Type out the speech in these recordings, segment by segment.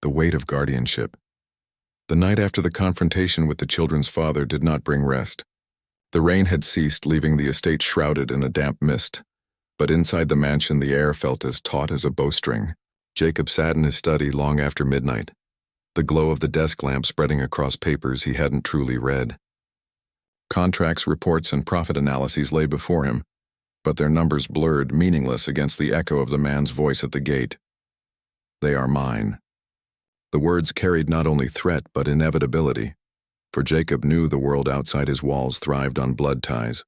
the weight of guardianship. The night after the confrontation with the children's father did not bring rest. The rain had ceased, leaving the estate shrouded in a damp mist, but inside the mansion the air felt as taut as a bowstring. Jacob sat in his study long after midnight, the glow of the desk lamp spreading across papers he hadn't truly read. Contracts, reports, and profit analyses lay before him, but their numbers blurred, meaningless against the echo of the man's voice at the gate. "They are mine." The words carried not only threat but inevitability, for Jacob knew the world outside his walls thrived on blood ties,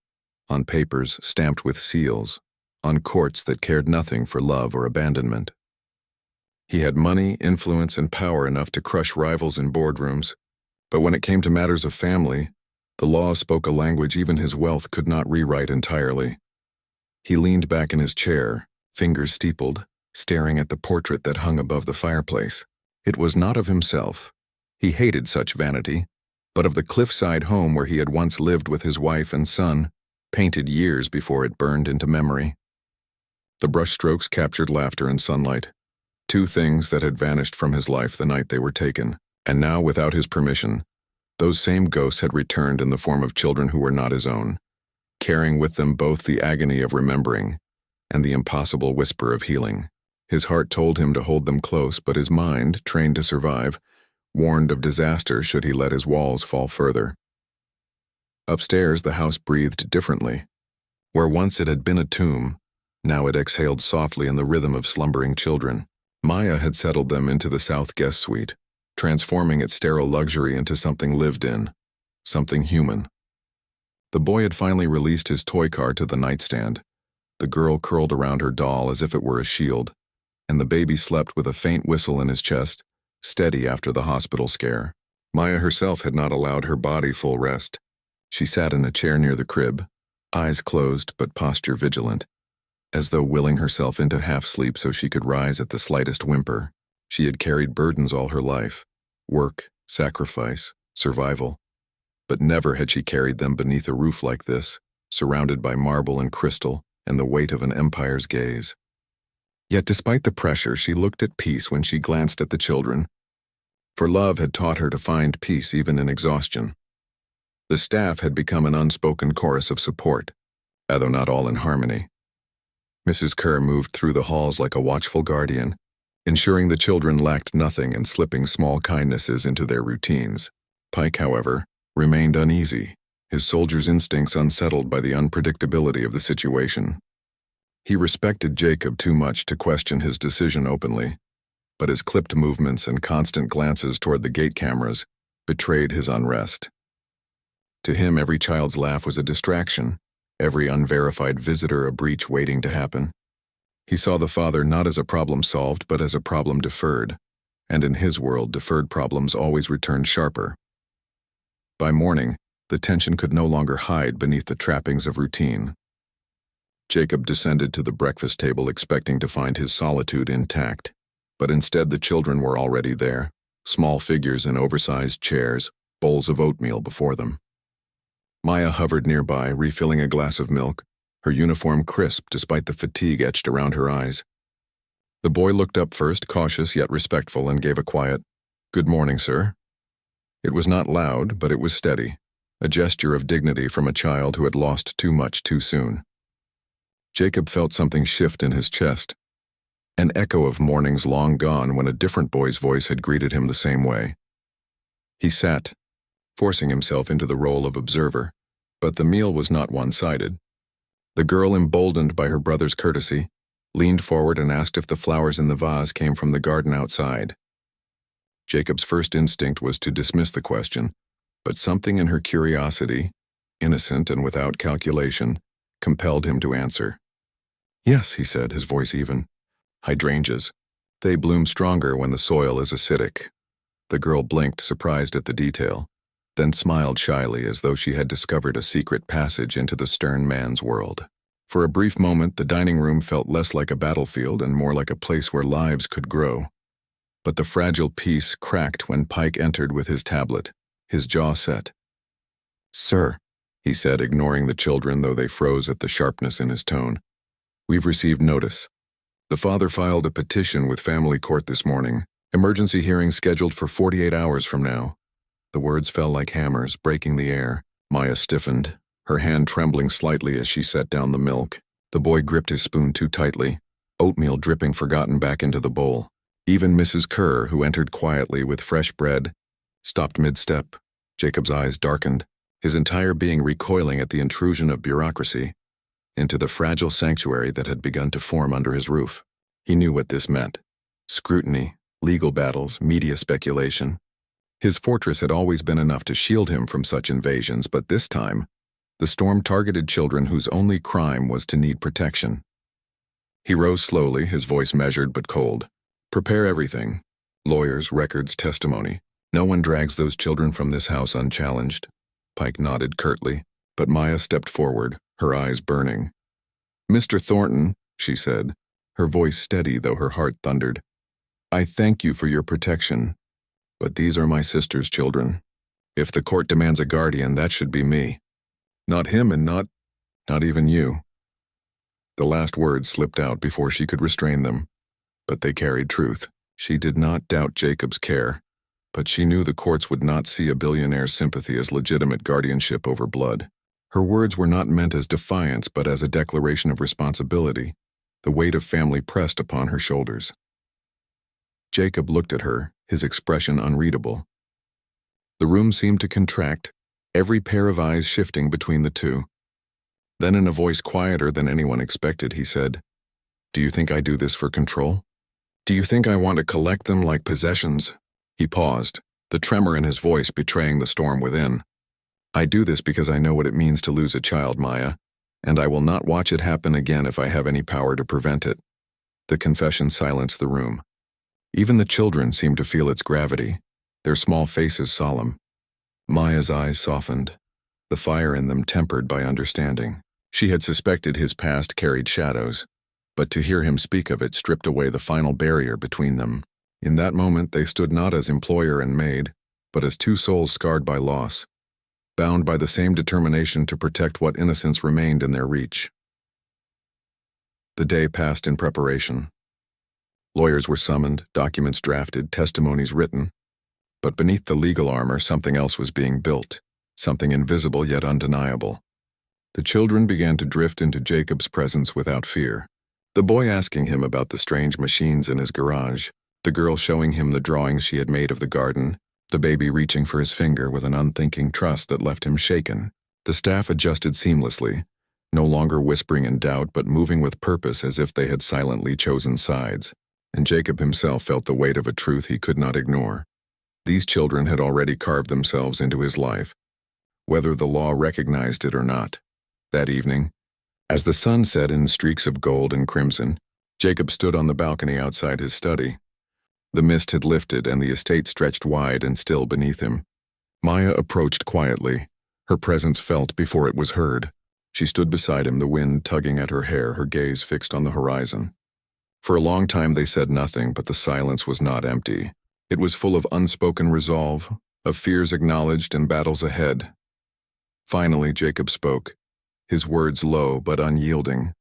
on papers stamped with seals, on courts that cared nothing for love or abandonment. He had money, influence, and power enough to crush rivals in boardrooms, but when it came to matters of family, the law spoke a language even his wealth could not rewrite entirely. He leaned back in his chair, fingers steepled, staring at the portrait that hung above the fireplace. It was not of himself. He hated such vanity, but of the cliffside home where he had once lived with his wife and son, painted years before it burned into memory. The brushstrokes captured laughter and sunlight, two things that had vanished from his life the night they were taken, and now, without his permission, those same ghosts had returned in the form of children who were not his own, carrying with them both the agony of remembering and the impossible whisper of healing. His heart told him to hold them close, but his mind, trained to survive, warned of disaster should he let his walls fall further. Upstairs, the house breathed differently. Where once it had been a tomb, now it exhaled softly in the rhythm of slumbering children. Maya had settled them into the south guest suite, transforming its sterile luxury into something lived in, something human. The boy had finally released his toy car to the nightstand. The girl curled around her doll as if it were a shield, and the baby slept with a faint whistle in his chest, steady after the hospital scare. Maya herself had not allowed her body full rest. She sat in a chair near the crib, eyes closed but posture vigilant, as though willing herself into half-sleep so she could rise at the slightest whimper. She had carried burdens all her life, work, sacrifice, survival, but never had she carried them beneath a roof like this, surrounded by marble and crystal and the weight of an empire's gaze. Yet despite the pressure, she looked at peace when she glanced at the children, for love had taught her to find peace even in exhaustion. The staff had become an unspoken chorus of support, although not all in harmony. Mrs. Kerr moved through the halls like a watchful guardian, ensuring the children lacked nothing and slipping small kindnesses into their routines. Pike, however, remained uneasy, his soldier's instincts unsettled by the unpredictability of the situation. He respected Jacob too much to question his decision openly, but his clipped movements and constant glances toward the gate cameras betrayed his unrest. To him, every child's laugh was a distraction, every unverified visitor a breach waiting to happen. He saw the father not as a problem solved, but as a problem deferred, and in his world, deferred problems always returned sharper. By morning, the tension could no longer hide beneath the trappings of routine. Jacob descended to the breakfast table expecting to find his solitude intact, but instead the children were already there, small figures in oversized chairs, bowls of oatmeal before them. Maya hovered nearby, refilling a glass of milk, her uniform crisp despite the fatigue etched around her eyes. The boy looked up first, cautious yet respectful, and gave a quiet, "Good morning, sir." It was not loud, but it was steady, a gesture of dignity from a child who had lost too much too soon. Jacob felt something shift in his chest, an echo of mornings long gone when a different boy's voice had greeted him the same way. He sat, forcing himself into the role of observer, but the meal was not one-sided. The girl, emboldened by her brother's courtesy, leaned forward and asked if the flowers in the vase came from the garden outside. Jacob's first instinct was to dismiss the question, but something in her curiosity, innocent and without calculation, compelled him to answer. "Yes," he said, his voice even. "Hydrangeas. They bloom stronger when the soil is acidic." The girl blinked, surprised at the detail, then smiled shyly as though she had discovered a secret passage into the stern man's world. For a brief moment, the dining room felt less like a battlefield and more like a place where lives could grow. But the fragile peace cracked when Pike entered with his tablet, his jaw set. "Sir," he said, ignoring the children, though they froze at the sharpness in his tone, "we've received notice. The father filed a petition with family court this morning, Emergency hearing scheduled for 48 hours from now. The words fell like hammers, breaking the air. Maya stiffened, her hand trembling slightly as she set down the milk. The boy gripped his spoon too tightly, oatmeal dripping forgotten back into the bowl. Even Mrs. Kerr, who entered quietly with fresh bread, stopped mid-step. Jacob's eyes darkened, his entire being recoiling at the intrusion of bureaucracy into the fragile sanctuary that had begun to form under his roof. He knew what this meant. Scrutiny, legal battles, media speculation. His fortress had always been enough to shield him from such invasions, but this time, the storm targeted children whose only crime was to need protection. He rose slowly, his voice measured but cold. Prepare everything. Lawyers, records, testimony. No one drags those children from this house unchallenged. Pike nodded curtly, but Maya stepped forward, her eyes burning. Mr. Thornton, she said, her voice steady though her heart thundered. I thank you for your protection, but these are my sister's children. If the court demands a guardian, that should be me. Not him and not even you. The last words slipped out before she could restrain them, but they carried truth. She did not doubt Jacob's care, but she knew the courts would not see a billionaire's sympathy as legitimate guardianship over blood. Her words were not meant as defiance, but as a declaration of responsibility, the weight of family pressed upon her shoulders. Jacob looked at her, his expression unreadable. The room seemed to contract, every pair of eyes shifting between the two. Then in a voice quieter than anyone expected, he said, Do you think I do this for control? Do you think I want to collect them like possessions? He paused, the tremor in his voice betraying the storm within. I do this because I know what it means to lose a child, Maya, and I will not watch it happen again if I have any power to prevent it. The confession silenced the room. Even the children seemed to feel its gravity, their small faces solemn. Maya's eyes softened, the fire in them tempered by understanding. She had suspected his past carried shadows, but to hear him speak of it stripped away the final barrier between them. In that moment they stood not as employer and maid, but as two souls scarred by loss, bound by the same determination to protect what innocence remained in their reach. The day passed in preparation. Lawyers were summoned, documents drafted, testimonies written, but beneath the legal armor something else was being built, something invisible yet undeniable. The children began to drift into Jacob's presence without fear. The boy asking him about the strange machines in his garage, the girl showing him the drawings she had made of the garden, the baby reaching for his finger with an unthinking trust that left him shaken. The staff adjusted seamlessly, no longer whispering in doubt but moving with purpose as if they had silently chosen sides. And Jacob himself felt the weight of a truth he could not ignore. These children had already carved themselves into his life, whether the law recognized it or not. That evening, as the sun set in streaks of gold and crimson, Jacob stood on the balcony outside his study. The mist had lifted and the estate stretched wide and still beneath him. Maya approached quietly, her presence felt before it was heard. She stood beside him, the wind tugging at her hair, her gaze fixed on the horizon. For a long time they said nothing, but the silence was not empty. It was full of unspoken resolve, of fears acknowledged and battles ahead. Finally, Jacob spoke, his words low but unyielding.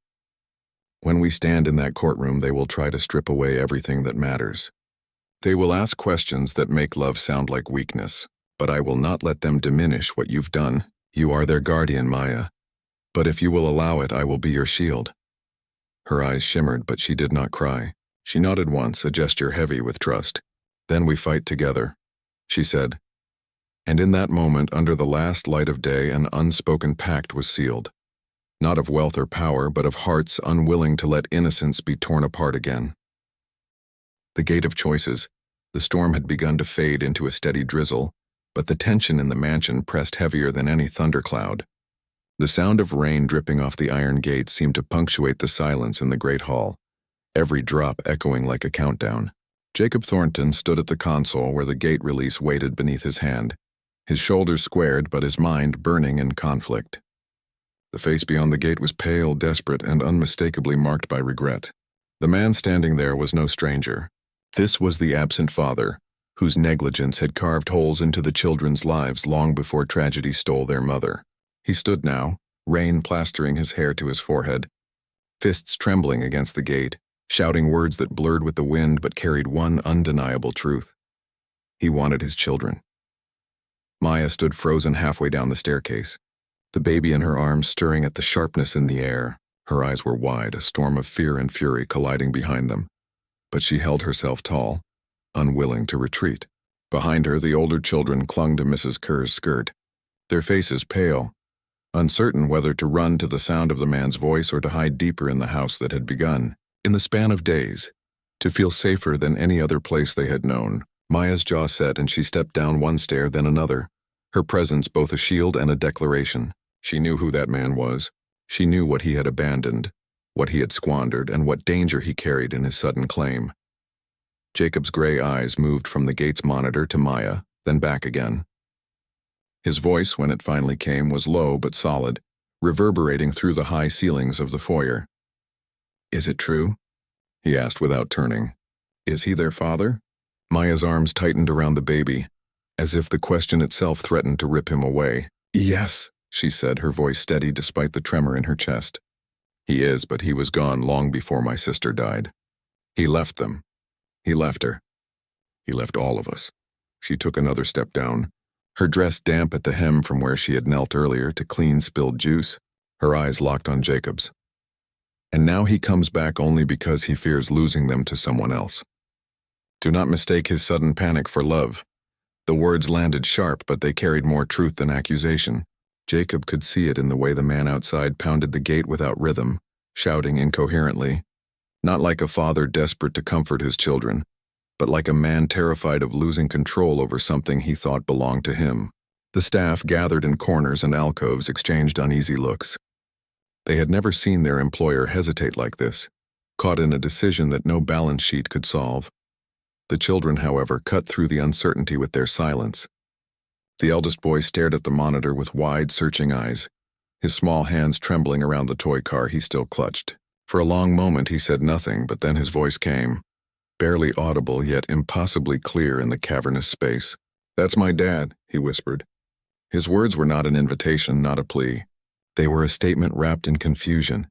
When we stand in that courtroom, they will try to strip away everything that matters. They will ask questions that make love sound like weakness, but I will not let them diminish what you've done. You are their guardian, Maya. But if you will allow it, I will be your shield. Her eyes shimmered, but she did not cry. She nodded once, a gesture heavy with trust. Then we fight together, she said. And in that moment, under the last light of day, an unspoken pact was sealed. Not of wealth or power, but of hearts unwilling to let innocence be torn apart again. The gate of choices. The storm had begun to fade into a steady drizzle, but the tension in the mansion pressed heavier than any thundercloud. The sound of rain dripping off the iron gate seemed to punctuate the silence in the great hall, every drop echoing like a countdown. Jacob Thornton stood at the console where the gate release waited beneath his hand, his shoulders squared but his mind burning in conflict. The face beyond the gate was pale, desperate, and unmistakably marked by regret. The man standing there was no stranger. This was the absent father, whose negligence had carved holes into the children's lives long before tragedy stole their mother. He stood now, rain plastering his hair to his forehead, fists trembling against the gate, shouting words that blurred with the wind but carried one undeniable truth. He wanted his children. Maya stood frozen halfway down the staircase, the baby in her arms stirring at the sharpness in the air. Her eyes were wide, a storm of fear and fury colliding behind them. But she held herself tall, unwilling to retreat. Behind her, the older children clung to Mrs. Kerr's skirt, their faces pale, uncertain whether to run to the sound of the man's voice or to hide deeper in the house that had begun. In the span of days, to feel safer than any other place they had known, Maya's jaw set and she stepped down one stair, then another, her presence both a shield and a declaration. She knew who that man was. She knew what he had abandoned, what he had squandered, and what danger he carried in his sudden claim. Jacob's gray eyes moved from the gate's monitor to Maya, then back again. His voice, when it finally came, was low but solid, reverberating through the high ceilings of the foyer. "Is it true?" he asked without turning. "Is he their father?" Maya's arms tightened around the baby, as if the question itself threatened to rip him away. "Yes," she said, her voice steady despite the tremor in her chest. "He is, but he was gone long before my sister died. He left them. He left her. He left all of us." She took another step down, her dress damp at the hem from where she had knelt earlier to clean spilled juice, her eyes locked on Jacob's. "And now he comes back only because he fears losing them to someone else. Do not mistake his sudden panic for love." The words landed sharp, but they carried more truth than accusation. Jacob could see it in the way the man outside pounded the gate without rhythm, shouting incoherently, not like a father desperate to comfort his children, but like a man terrified of losing control over something he thought belonged to him. The staff, gathered in corners and alcoves, exchanged uneasy looks. They had never seen their employer hesitate like this, caught in a decision that no balance sheet could solve. The children, however, cut through the uncertainty with their silence. The eldest boy stared at the monitor with wide, searching eyes, his small hands trembling around the toy car he still clutched. For a long moment he said nothing, but then his voice came, barely audible yet impossibly clear in the cavernous space. "That's my dad," he whispered. His words were not an invitation, not a plea. They were a statement wrapped in confusion,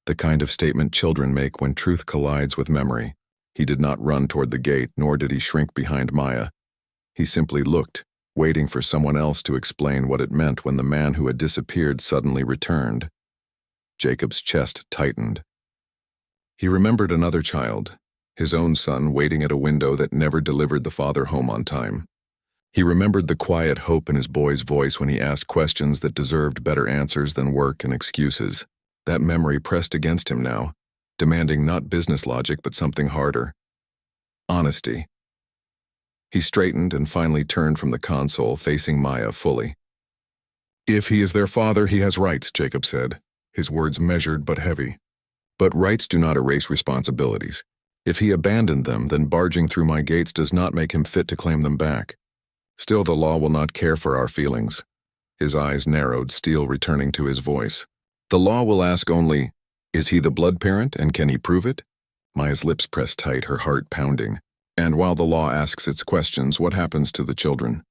the kind of statement children make when truth collides with memory. He did not run toward the gate, nor did he shrink behind Maya. He simply looked, waiting for someone else to explain what it meant when the man who had disappeared suddenly returned. Jacob's chest tightened. He remembered another child, his own son, waiting at a window that never delivered the father home on time. He remembered the quiet hope in his boy's voice when he asked questions that deserved better answers than work and excuses. That memory pressed against him now, demanding not business logic but something harder. Honesty. He straightened and finally turned from the console, facing Maya fully. "If he is their father, he has rights," Jacob said, his words measured but heavy. "But rights do not erase responsibilities. If he abandoned them, then barging through my gates does not make him fit to claim them back. Still, the law will not care for our feelings." His eyes narrowed, steel returning to his voice. "The law will ask only, is he the blood parent, and can he prove it?" Maya's lips pressed tight, her heart pounding. "And while the law asks its questions, what happens to the children?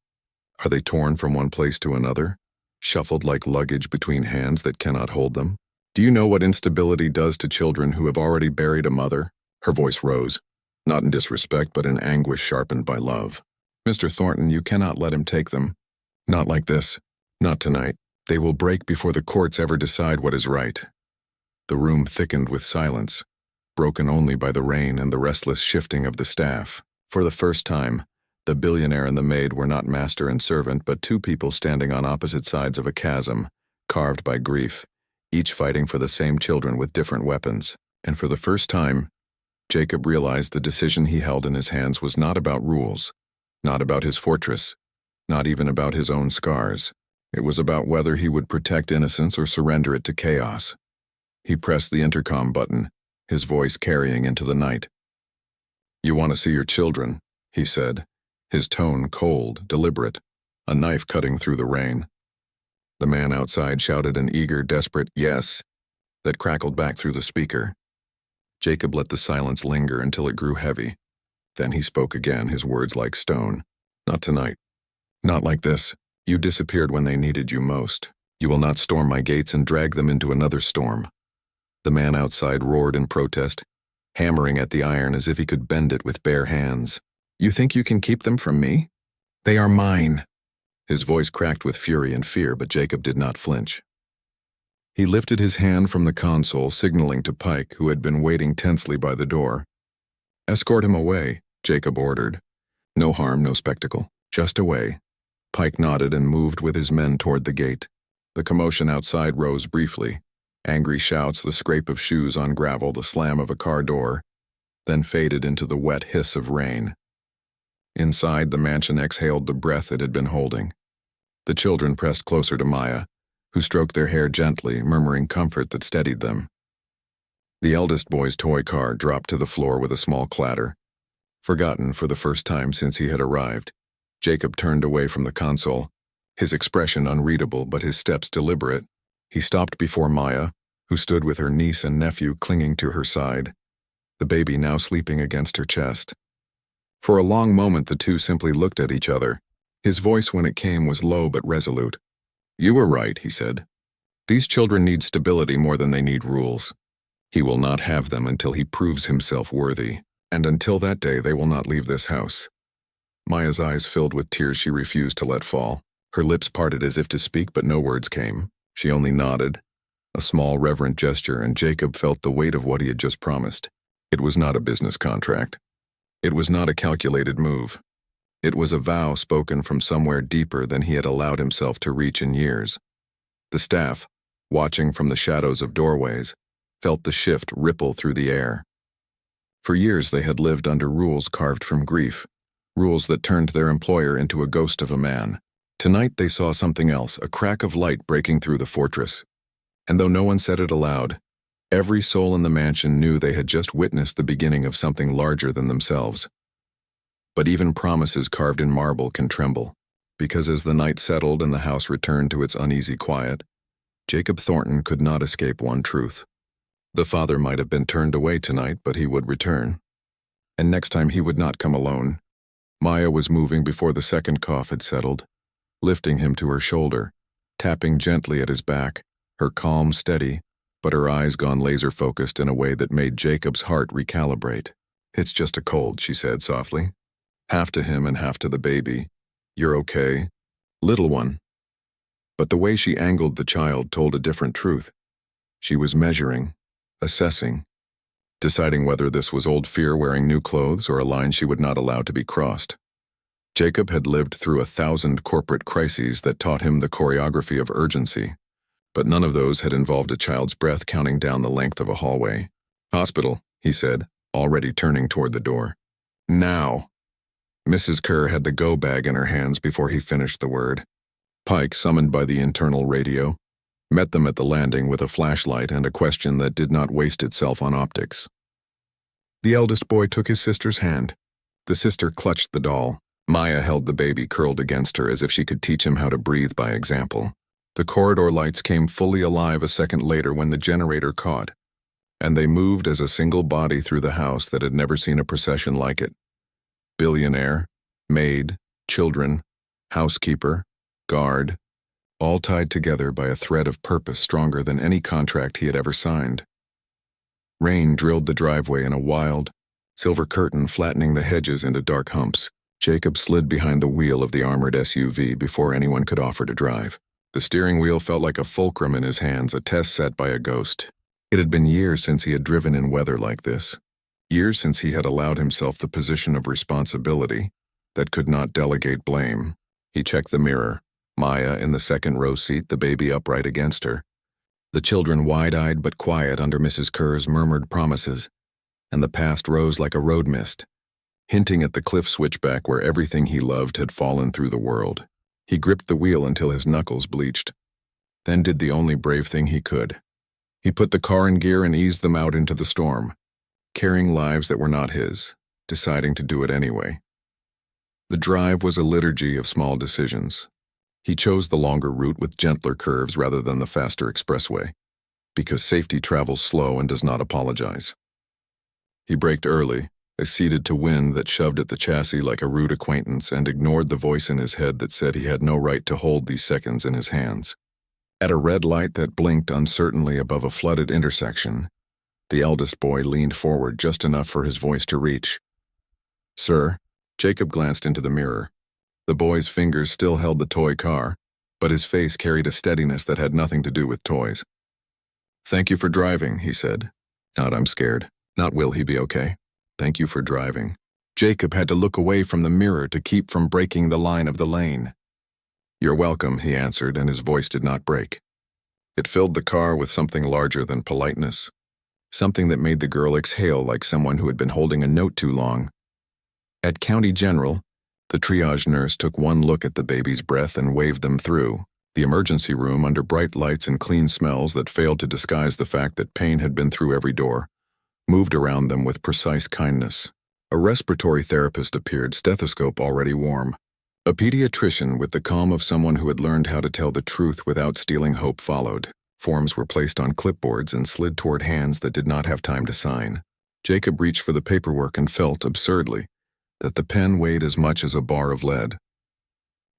Are they torn from one place to another, shuffled like luggage between hands that cannot hold them? Do you know what instability does to children who have already buried a mother?" Her voice rose, not in disrespect but in anguish sharpened by love. "Mr. Thornton, you cannot let him take them. Not like this. Not tonight. They will break before the courts ever decide what is right." The room thickened with silence, broken only by the rain and the restless shifting of the staff. For the first time, the billionaire and the maid were not master and servant, but two people standing on opposite sides of a chasm, carved by grief, each fighting for the same children with different weapons. And for the first time, Jacob realized the decision he held in his hands was not about rules, not about his fortress, not even about his own scars. It was about whether he would protect innocence or surrender it to chaos. He pressed the intercom button, his voice carrying into the night. "You want to see your children," he said, his tone cold, deliberate, a knife cutting through the rain. The man outside shouted an eager, desperate "yes" that crackled back through the speaker. Jacob let the silence linger until it grew heavy. Then he spoke again, his words like stone. "Not tonight. Not like this. You disappeared when they needed you most. You will not storm my gates and drag them into another storm." The man outside roared in protest. hammering at the iron as if he could bend it with bare hands. "You think you can keep them from me? They are mine." His voice cracked with fury and fear, but Jacob did not flinch. He lifted his hand from the console, signaling to Pike, who had been waiting tensely by the door. "Escort him away," Jacob ordered. "No harm, no spectacle. Just away." Pike nodded and moved with his men toward the gate. The commotion outside rose briefly. Angry shouts, the scrape of shoes on gravel, the slam of a car door, then faded into the wet hiss of rain. Inside, the mansion exhaled the breath it had been holding. The children pressed closer to Maya, who stroked their hair gently, murmuring comfort that steadied them. The eldest boy's toy car dropped to the floor with a small clatter. Forgotten for the first time since he had arrived, Jacob turned away from the console, his expression unreadable but his steps deliberate. He stopped before Maya, who stood with her niece and nephew clinging to her side, the baby now sleeping against her chest. For a long moment the two simply looked at each other. His voice when it came was low but resolute. "You were right," he said. "These children need stability more than they need rules. He will not have them until he proves himself worthy, and until that day they will not leave this house." Maya's eyes filled with tears she refused to let fall. Her lips parted as if to speak, but no words came. She only nodded, a small reverent gesture, and Jacob felt the weight of what he had just promised. It was not a business contract. It was not a calculated move. It was a vow spoken from somewhere deeper than he had allowed himself to reach in years. The staff, watching from the shadows of doorways, felt the shift ripple through the air. For years they had lived under rules carved from grief, rules that turned their employer into a ghost of a man. Tonight they saw something else, a crack of light breaking through the fortress. And though no one said it aloud, every soul in the mansion knew they had just witnessed the beginning of something larger than themselves. But even promises carved in marble can tremble, because as the night settled and the house returned to its uneasy quiet, Jacob Thornton could not escape one truth. The father might have been turned away tonight, but he would return. And next time he would not come alone. Maya was moving before the second cough had settled, lifting him to her shoulder, tapping gently at his back, her calm steady, but her eyes gone laser-focused in a way that made Jacob's heart recalibrate. "It's just a cold," she said softly. "Half to him and half to the baby. You're okay, little one." But the way she angled the child told a different truth. She was measuring, assessing, deciding whether this was old fear wearing new clothes or a line she would not allow to be crossed. Jacob had lived through 1,000 corporate crises that taught him the choreography of urgency, but none of those had involved a child's breath counting down the length of a hallway. "Hospital," he said, already turning toward the door. "Now." Mrs. Kerr had the go bag in her hands before he finished the word. Pike, summoned by the internal radio, met them at the landing with a flashlight and a question that did not waste itself on optics. The eldest boy took his sister's hand. The sister clutched the doll. Maya held the baby curled against her as if she could teach him how to breathe by example. The corridor lights came fully alive a second later when the generator caught, and they moved as a single body through the house that had never seen a procession like it. Billionaire, maid, children, housekeeper, guard, all tied together by a thread of purpose stronger than any contract he had ever signed. Rain drilled the driveway in a wild, silver curtain flattening the hedges into dark humps. Jacob slid behind the wheel of the armored SUV before anyone could offer to drive. The steering wheel felt like a fulcrum in his hands, a test set by a ghost. It had been years since he had driven in weather like this. Years since he had allowed himself the position of responsibility that could not delegate blame. He checked the mirror. Maya in the second row seat, the baby upright against her. The children wide-eyed but quiet under Mrs. Kerr's murmured promises, and the past rose like a road mist, hinting at the cliff switchback where everything he loved had fallen through the world. He gripped the wheel until his knuckles bleached, then did the only brave thing he could. He put the car in gear and eased them out into the storm, carrying lives that were not his, deciding to do it anyway. The drive was a liturgy of small decisions. He chose the longer route with gentler curves rather than the faster expressway, because safety travels slow and does not apologize. He braked early, acceded to wind that shoved at the chassis like a rude acquaintance, and ignored the voice in his head that said he had no right to hold these seconds in his hands. At a red light that blinked uncertainly above a flooded intersection, The eldest boy leaned forward just enough for his voice to reach. "Sir?" Jacob glanced into the mirror. The boy's fingers still held the toy car, but his face carried a steadiness that had nothing to do with toys. "Thank you for driving," he said. "Not I'm scared. Not will he be okay. Thank you for driving." Jacob had to look away from the mirror to keep from breaking the line of the lane. "You're welcome," he answered, and his voice did not break. It filled the car with something larger than politeness, something that made the girl exhale like someone who had been holding a note too long. At County General, the triage nurse took one look at the baby's breath and waved them through. The emergency room, under bright lights and clean smells that failed to disguise the fact that pain had been through every door, moved around them with precise kindness. A respiratory therapist appeared, stethoscope already warm. A pediatrician, with the calm of someone who had learned how to tell the truth without stealing hope, followed. Forms were placed on clipboards and slid toward hands that did not have time to sign. Jacob reached for the paperwork and felt, absurdly, that the pen weighed as much as a bar of lead.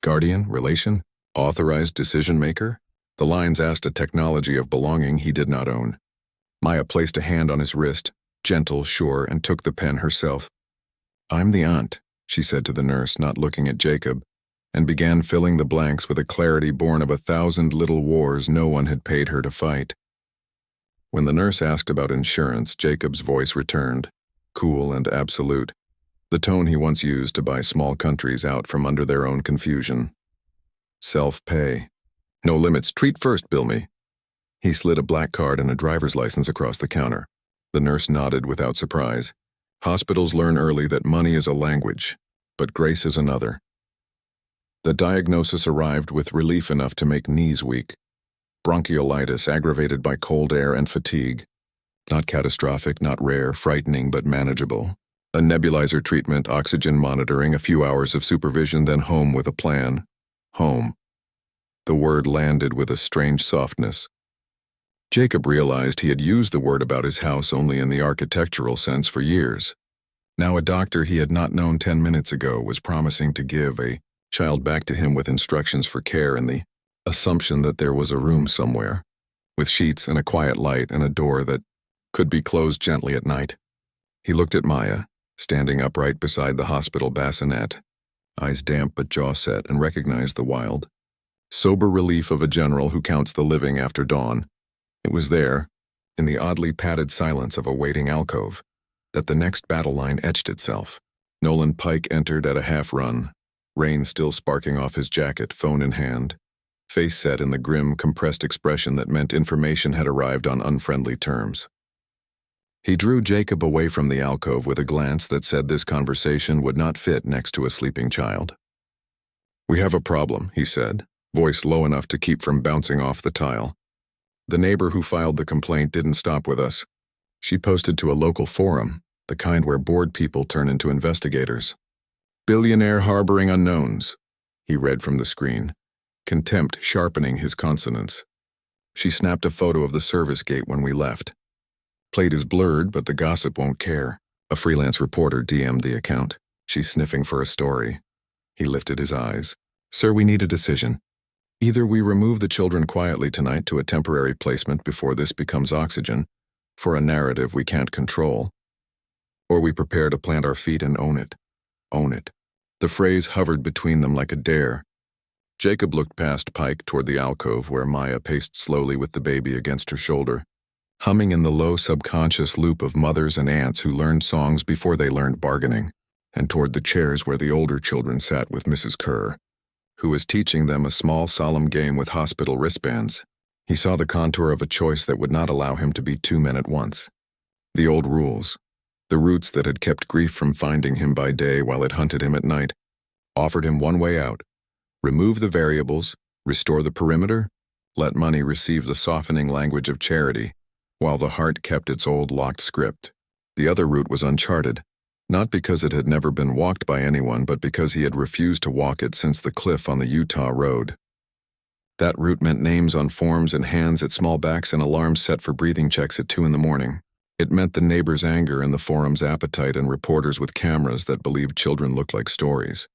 Guardian, relation, authorized decision-maker? The lines asked a technology of belonging he did not own. Maya placed a hand on his wrist, gentle, sure, and took the pen herself. "I'm the aunt," she said to the nurse, not looking at Jacob, and began filling the blanks with a clarity born of 1,000 little wars no one had paid her to fight. When the nurse asked about insurance, Jacob's voice returned, cool and absolute, the tone he once used to buy small countries out from under their own confusion. "Self-pay. No limits. Treat first, bill me." He slid a black card and a driver's license across the counter. The nurse nodded without surprise. Hospitals learn early that money is a language, but grace is another. The diagnosis arrived with relief enough to make knees weak. Bronchiolitis aggravated by cold air and fatigue. Not catastrophic, not rare, frightening, but manageable. A nebulizer treatment, oxygen monitoring, a few hours of supervision, then home with a plan. Home. The word landed with a strange softness. Jacob realized he had used the word about his house only in the architectural sense for years. Now a doctor he had not known 10 minutes ago was promising to give a child back to him with instructions for care and the assumption that there was a room somewhere, with sheets and a quiet light and a door that could be closed gently at night. He looked at Maya, standing upright beside the hospital bassinet, eyes damp but jaw set, and recognized the wild, sober relief of a general who counts the living after dawn. It was there, in the oddly padded silence of a waiting alcove, that the next battle line etched itself. Nolan Pike entered at a half-run, rain still sparking off his jacket, phone in hand, face set in the grim, compressed expression that meant information had arrived on unfriendly terms. He drew Jacob away from the alcove with a glance that said this conversation would not fit next to a sleeping child. "We have a problem," he said, voice low enough to keep from bouncing off the tile. "The neighbor who filed the complaint didn't stop with us. She posted to a local forum, the kind where bored people turn into investigators. 'Billionaire harboring unknowns,'" he read from the screen, contempt sharpening his consonants. "She snapped a photo of the service gate when we left. Plate is blurred, but the gossip won't care. A freelance reporter DM'd the account. She's sniffing for a story." He lifted his eyes. "Sir, we need a decision. Either we remove the children quietly tonight to a temporary placement before this becomes oxygen, for a narrative we can't control, or we prepare to plant our feet and own it. Own it." The phrase hovered between them like a dare. Jacob looked past Pike toward the alcove where Maya paced slowly with the baby against her shoulder, humming in the low subconscious loop of mothers and aunts who learned songs before they learned bargaining, and toward the chairs where the older children sat with Mrs. Kerr, who was teaching them a small solemn game with hospital wristbands. He saw the contour of a choice that would not allow him to be two men at once. The old rules, the roots that had kept grief from finding him by day while it hunted him at night, offered him one way out: remove the variables, restore the perimeter, let money receive the softening language of charity, while the heart kept its old locked script. The other route was uncharted, not because it had never been walked by anyone, but because he had refused to walk it since the cliff on the Utah road. That route meant names on forms and hands at small backs and alarms set for breathing checks at 2 a.m. It meant the neighbors' anger and the forum's appetite and reporters with cameras that believed children looked like stories.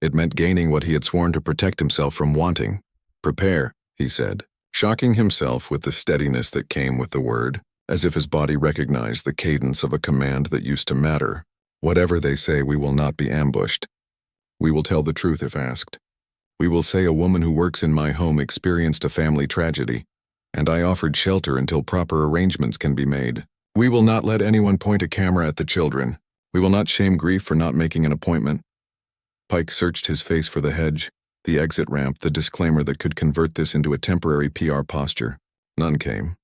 It meant gaining what he had sworn to protect himself from wanting. "Prepare," he said, shocking himself with the steadiness that came with the word. as if his body recognized the cadence of a command that used to matter. Whatever they say, we will not be ambushed. We will tell the truth if asked. We will say a woman who works in my home experienced a family tragedy, and I offered shelter until proper arrangements can be made. We will not let anyone point a camera at the children. We will not shame grief for not making an appointment. Pike searched his face for the hedge, the exit ramp, the disclaimer that could convert this into a temporary PR posture. None came.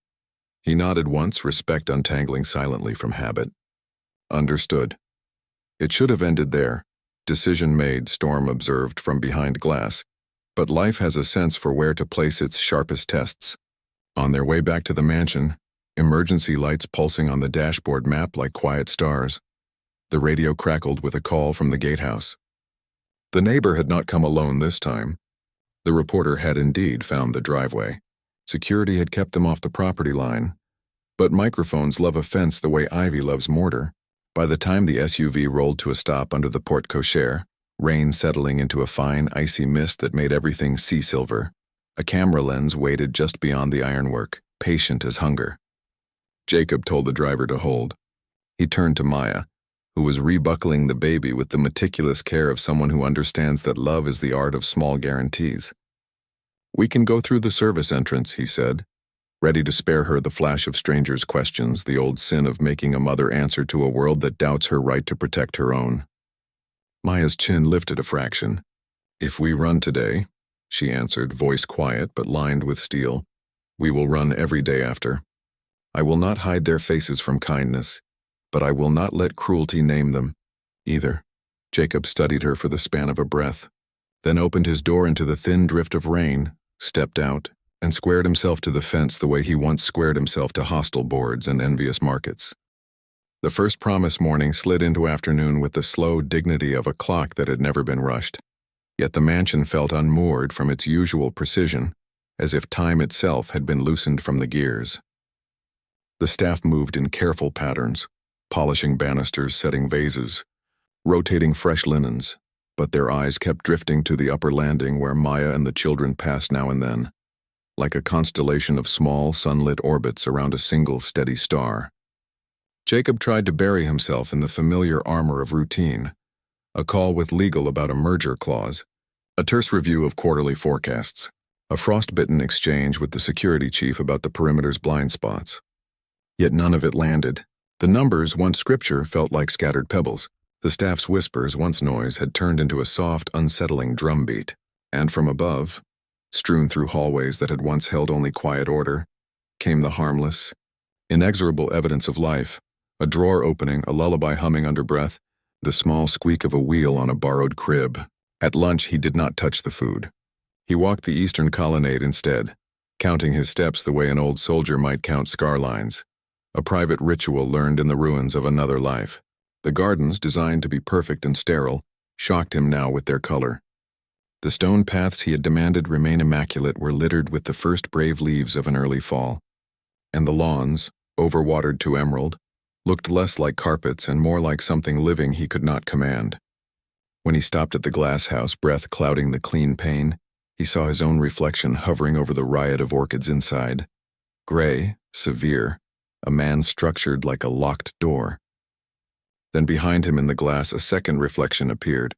He nodded once, respect untangling silently from habit. Understood. It should have ended there. Decision made, Storm observed from behind glass. But life has a sense for where to place its sharpest tests. On their way back to the mansion, emergency lights pulsing on the dashboard map like quiet stars. The radio crackled with a call from the gatehouse. The neighbor had not come alone this time. The reporter had indeed found the driveway. Security had kept them off the property line. But microphones love a fence the way ivy loves mortar. By the time the SUV rolled to a stop under the porte cochere, rain settling into a fine, icy mist that made everything sea silver, a camera lens waited just beyond the ironwork, patient as hunger. Jacob told the driver to hold. He turned to Maya, who was rebuckling the baby with the meticulous care of someone who understands that love is the art of small guarantees. "We can go through the service entrance," he said, ready to spare her the flash of strangers' questions, the old sin of making a mother answer to a world that doubts her right to protect her own. Maya's chin lifted a fraction. "If we run today," she answered, voice quiet but lined with steel, "we will run every day after. I will not hide their faces from kindness, but I will not let cruelty name them, either." Jacob studied her for the span of a breath, then opened his door into the thin drift of rain, stepped out, and squared himself to the fence the way he once squared himself to hostile boards and envious markets. The first promise morning slid into afternoon with the slow dignity of a clock that had never been rushed. Yet the mansion felt unmoored from its usual precision, as if time itself had been loosened from the gears. The staff moved in careful patterns, polishing banisters, setting vases, rotating fresh linens, but their eyes kept drifting to the upper landing where Maya and the children passed now and then, like a constellation of small, sunlit orbits around a single steady star. Jacob tried to bury himself in the familiar armor of routine, a call with legal about a merger clause, a terse review of quarterly forecasts, a frostbitten exchange with the security chief about the perimeter's blind spots. Yet none of it landed. The numbers, once scripture, felt like scattered pebbles. The staff's whispers, once noise, had turned into a soft, unsettling drumbeat. And from above, strewn through hallways that had once held only quiet order, came the harmless, inexorable evidence of life, a drawer opening, a lullaby humming under breath, the small squeak of a wheel on a borrowed crib. At lunch, he did not touch the food. He walked the eastern colonnade instead, counting his steps the way an old soldier might count scar lines, a private ritual learned in the ruins of another life. The gardens, designed to be perfect and sterile, shocked him now with their color. The stone paths he had demanded remain immaculate were littered with the first brave leaves of an early fall. And the lawns, overwatered to emerald, looked less like carpets and more like something living he could not command. When he stopped at the glass house, breath clouding the clean pane, he saw his own reflection hovering over the riot of orchids inside. Gray, severe, a man structured like a locked door. Then behind him in the glass a second reflection appeared,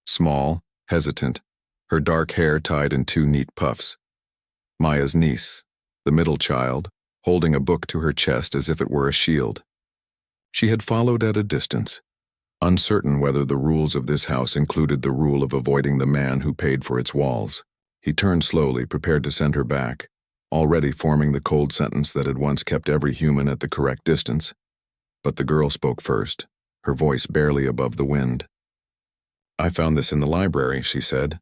small, hesitant, her dark hair tied in two neat puffs. Maya's niece, the middle child, holding a book to her chest as if it were a shield. She had followed at a distance, uncertain whether the rules of this house included the rule of avoiding the man who paid for its walls. He turned slowly, prepared to send her back, already forming the cold sentence that had once kept every human at the correct distance. But the girl spoke first, her voice barely above the wind. "I found this in the library," she said,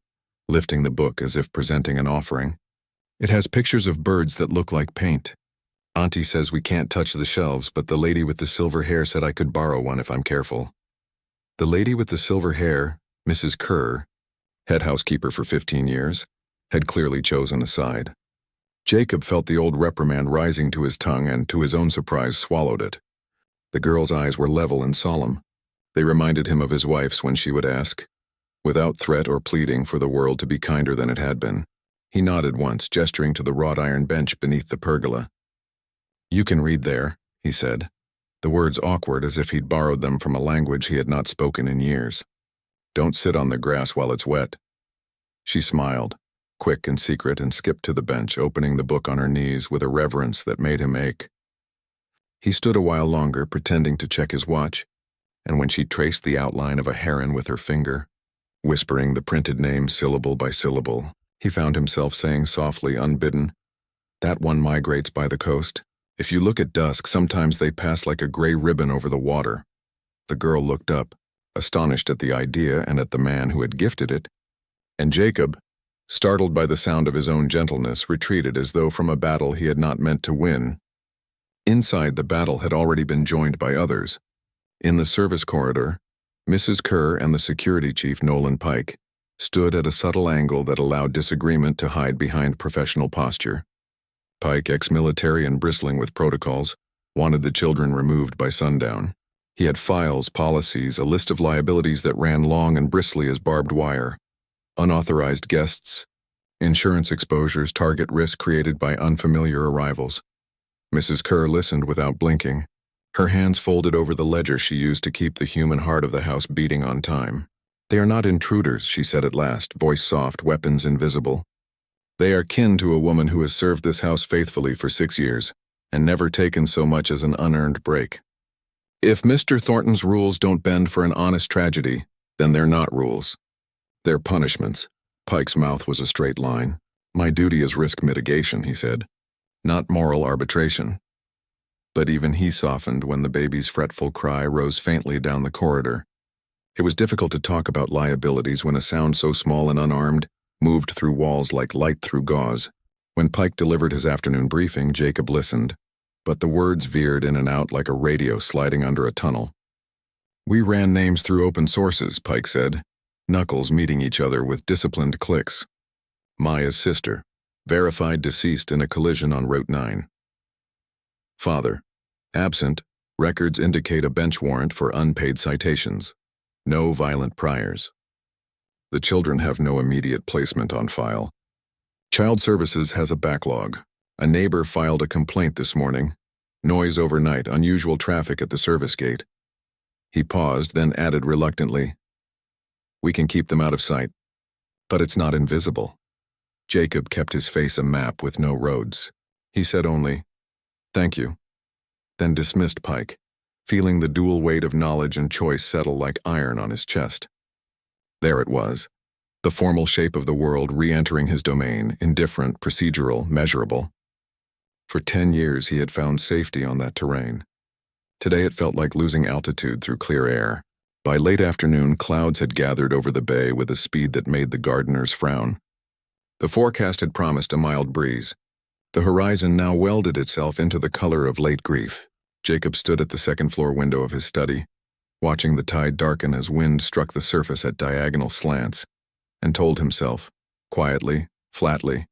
lifting the book as if presenting an offering. "It has pictures of birds that look like paint. Auntie says we can't touch the shelves, but the lady with the silver hair said I could borrow one if I'm careful." The lady with the silver hair, Mrs. Kerr, head housekeeper for 15 years, had clearly chosen a side. Jacob felt the old reprimand rising to his tongue and, to his own surprise, swallowed it. The girl's eyes were level and solemn. They reminded him of his wife's when she would ask, without threat or pleading, for the world to be kinder than it had been. He nodded once, gesturing to the wrought iron bench beneath the pergola. "You can read there," he said, the words awkward as if he'd borrowed them from a language he had not spoken in years. Don't sit on the grass while it's wet. She smiled, quick and secret, and skipped to the bench, opening the book on her knees with a reverence that made him ache. He stood a while longer, pretending to check his watch, and when she traced the outline of a heron with her finger, whispering the printed name syllable by syllable, he found himself saying softly, unbidden, "That one migrates by the coast. If you look at dusk, sometimes they pass like a gray ribbon over the water." The girl looked up, astonished at the idea and at the man who had gifted it, and Jacob, startled by the sound of his own gentleness, retreated as though from a battle he had not meant to win. Inside, the battle had already been joined by others. In the service corridor, Mrs. Kerr and the security chief, Nolan Pike, stood at a subtle angle that allowed disagreement to hide behind professional posture. Pike, ex-military and bristling with protocols, wanted the children removed by sundown. He had files, policies, a list of liabilities that ran long and bristly as barbed wire. Unauthorized guests, insurance exposures, target risk created by unfamiliar arrivals. Mrs. Kerr listened without blinking, her hands folded over the ledger she used to keep the human heart of the house beating on time. "They are not intruders," she said at last, voice soft, weapons invisible. "They are kin to a woman who has served this house faithfully for 6 years, and never taken so much as an unearned break. If Mr. Thornton's rules don't bend for an honest tragedy, then they're not rules. They're punishments." Pike's mouth was a straight line. "My duty is risk mitigation," he said, "not moral arbitration." But even he softened when the baby's fretful cry rose faintly down the corridor. It was difficult to talk about liabilities when a sound so small and unarmed moved through walls like light through gauze. When Pike delivered his afternoon briefing, Jacob listened, but the words veered in and out like a radio sliding under a tunnel. "We ran names through open sources," Pike said, knuckles meeting each other with disciplined clicks. "Maya's sister, verified deceased in a collision on Route 9. Father, absent, records indicate a bench warrant for unpaid citations. No violent priors. The children have no immediate placement on file. Child Services has a backlog. A neighbor filed a complaint this morning. Noise overnight, unusual traffic at the service gate." He paused, then added reluctantly, "We can keep them out of sight, but it's not invisible." Jacob kept his face a map with no roads. He said only, "Thank you," then dismissed Pike, feeling the dual weight of knowledge and choice settle like iron on his chest. There it was, the formal shape of the world re-entering his domain, indifferent, procedural, measurable. For 10 years he had found safety on that terrain. Today it felt like losing altitude through clear air. By late afternoon, clouds had gathered over the bay with a speed that made the gardeners frown. The forecast had promised a mild breeze. The horizon now welded itself into the color of late grief. Jacob stood at the second-floor window of his study, watching the tide darken as wind struck the surface at diagonal slants, and told himself, quietly, flatly,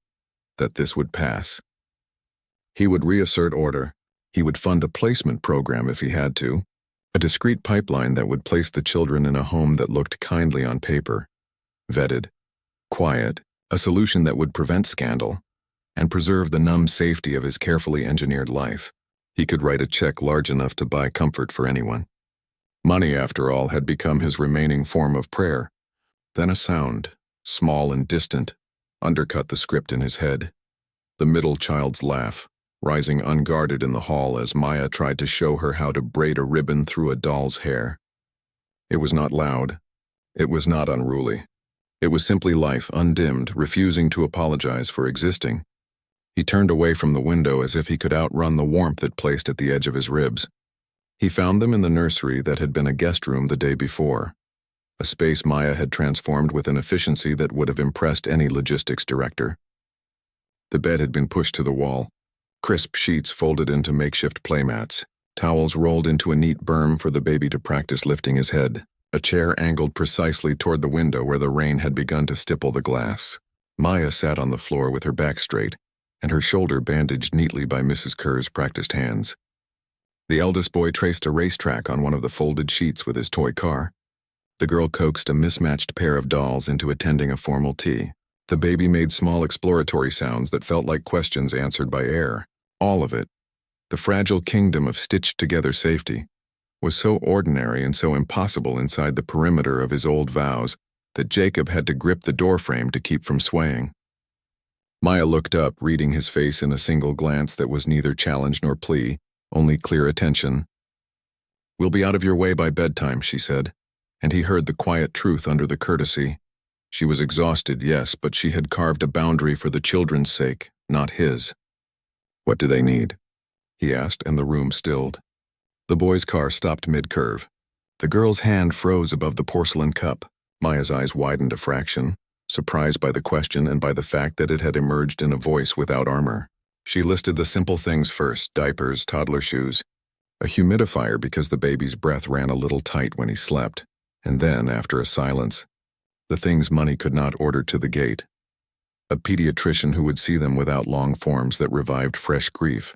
that this would pass. He would reassert order. He would fund a placement program if he had to, a discreet pipeline that would place the children in a home that looked kindly on paper, vetted, quiet, a solution that would prevent scandal, and preserve the numb safety of his carefully engineered life. He could write a check large enough to buy comfort for anyone. Money, after all, had become his remaining form of prayer. Then a sound, small and distant, undercut the script in his head. The middle child's laugh, rising unguarded in the hall as Maya tried to show her how to braid a ribbon through a doll's hair. It was not loud. It was not unruly. It was simply life, undimmed, refusing to apologize for existing. He turned away from the window as if he could outrun the warmth it placed at the edge of his ribs. He found them in the nursery that had been a guest room the day before, a space Maya had transformed with an efficiency that would have impressed any logistics director. The bed had been pushed to the wall, crisp sheets folded into makeshift playmats, towels rolled into a neat berm for the baby to practice lifting his head, a chair angled precisely toward the window where the rain had begun to stipple the glass. Maya sat on the floor with her back straight, and her shoulder bandaged neatly by Mrs. Kerr's practiced hands. The eldest boy traced a racetrack on one of the folded sheets with his toy car. The girl coaxed a mismatched pair of dolls into attending a formal tea. The baby made small exploratory sounds that felt like questions answered by air. All of it, The fragile kingdom of stitched-together safety was so ordinary and so impossible inside the perimeter of his old vows that Jacob had to grip the doorframe to keep from swaying. Maya looked up, reading his face in a single glance that was neither challenge nor plea, only clear attention. "We'll be out of your way by bedtime," she said, and he heard the quiet truth under the courtesy. She was exhausted, yes, but she had carved a boundary for the children's sake, not his. "What do they need?" he asked, and the room stilled. The boy's car stopped mid-curve. The girl's hand froze above the porcelain cup. Maya's eyes widened a fraction, surprised by the question and by the fact that it had emerged in a voice without armor. She listed the simple things first: diapers, toddler shoes, a humidifier because the baby's breath ran a little tight when he slept, and then, after a silence, the things money could not order to the gate. A pediatrician who would see them without long forms that revived fresh grief.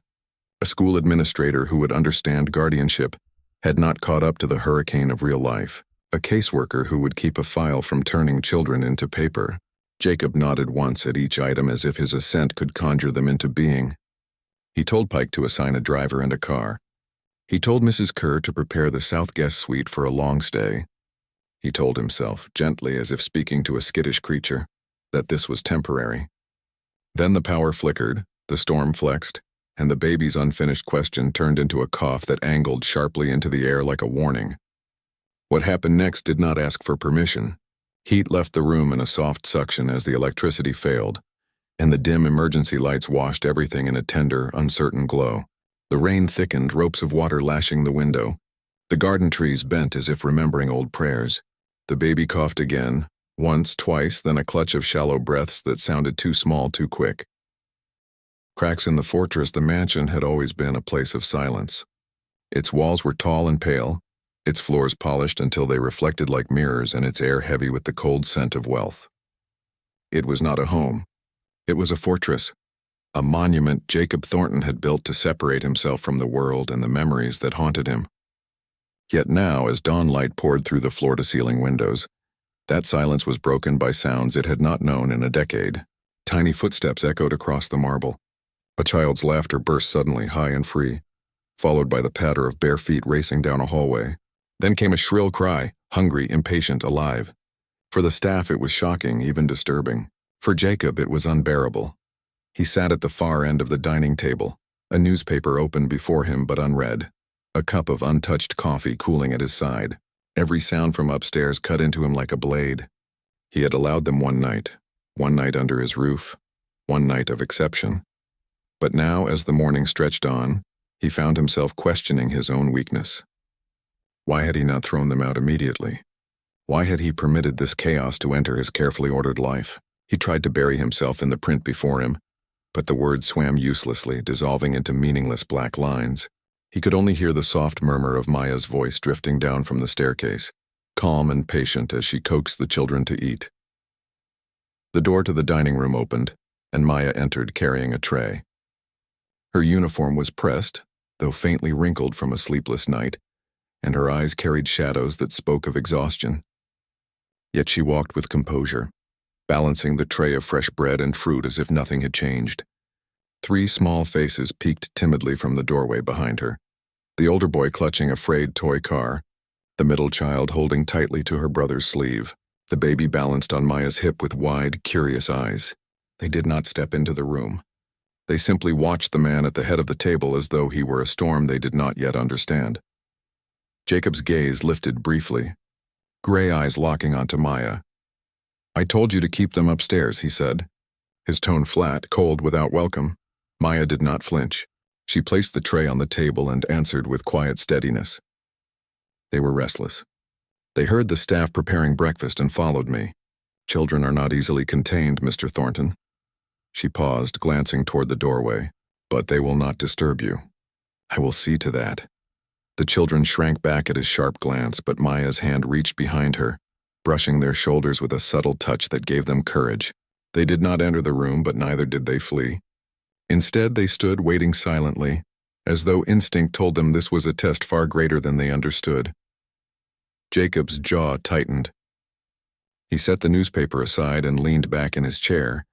A school administrator who would understand guardianship, had not caught up to the hurricane of real life. A caseworker who would keep a file from turning children into paper. Jacob nodded once at each item as if his assent could conjure them into being. He told Pike to assign a driver and a car. He told Mrs. Kerr to prepare the South Guest Suite for a long stay. He told himself, gently as if speaking to a skittish creature, that this was temporary. Then the power flickered, the storm flexed, and the baby's unfinished question turned into a cough that angled sharply into the air like a warning. What happened next did not ask for permission. Heat left the room in a soft suction as the electricity failed, and the dim emergency lights washed everything in a tender, uncertain glow. The rain thickened, ropes of water lashing the window. The garden trees bent as if remembering old prayers. The baby coughed again, once, twice, then a clutch of shallow breaths that sounded too small, too quick. Cracks in the fortress, the mansion had always been a place of silence. Its walls were tall and pale, its floors polished until they reflected like mirrors, and its air heavy with the cold scent of wealth. It was not a home. It was a fortress, a monument Jacob Thornton had built to separate himself from the world and the memories that haunted him. Yet now, as dawn light poured through the floor-to-ceiling windows, that silence was broken by sounds it had not known in a decade. Tiny footsteps echoed across the marble. A child's laughter burst suddenly, high and free, followed by the patter of bare feet racing down a hallway. Then came a shrill cry, hungry, impatient, alive. For the staff it was shocking, even disturbing. For Jacob it was unbearable. He sat at the far end of the dining table, a newspaper open before him but unread, a cup of untouched coffee cooling at his side. Every sound from upstairs cut into him like a blade. He had allowed them one night under his roof, one night of exception. But now, as the morning stretched on, he found himself questioning his own weakness. Why had he not thrown them out immediately? Why had he permitted this chaos to enter his carefully ordered life? He tried to bury himself in the print before him, but the words swam uselessly, dissolving into meaningless black lines. He could only hear the soft murmur of Maya's voice drifting down from the staircase, calm and patient as she coaxed the children to eat. The door to the dining room opened, and Maya entered carrying a tray. Her uniform was pressed, though faintly wrinkled from a sleepless night, and her eyes carried shadows that spoke of exhaustion. Yet she walked with composure, balancing the tray of fresh bread and fruit as if nothing had changed. 3 small faces peeked timidly from the doorway behind her, the older boy clutching a frayed toy car, the middle child holding tightly to her brother's sleeve, the baby balanced on Maya's hip with wide, curious eyes. They did not step into the room. They simply watched the man at the head of the table as though he were a storm they did not yet understand. Jacob's gaze lifted briefly, gray eyes locking onto Maya. "I told you to keep them upstairs," he said, his tone flat, cold, without welcome. Maya did not flinch. She placed the tray on the table and answered with quiet steadiness. They were restless. They heard the staff preparing breakfast and followed me. "Children are not easily contained, Mr. Thornton." She paused, glancing toward the doorway. "But they will not disturb you. I will see to that." The children shrank back at his sharp glance, but Maya's hand reached behind her, brushing their shoulders with a subtle touch that gave them courage. They did not enter the room, but neither did they flee. Instead, they stood waiting silently, as though instinct told them this was a test far greater than they understood. Jacob's jaw tightened. He set the newspaper aside and leaned back in his chair,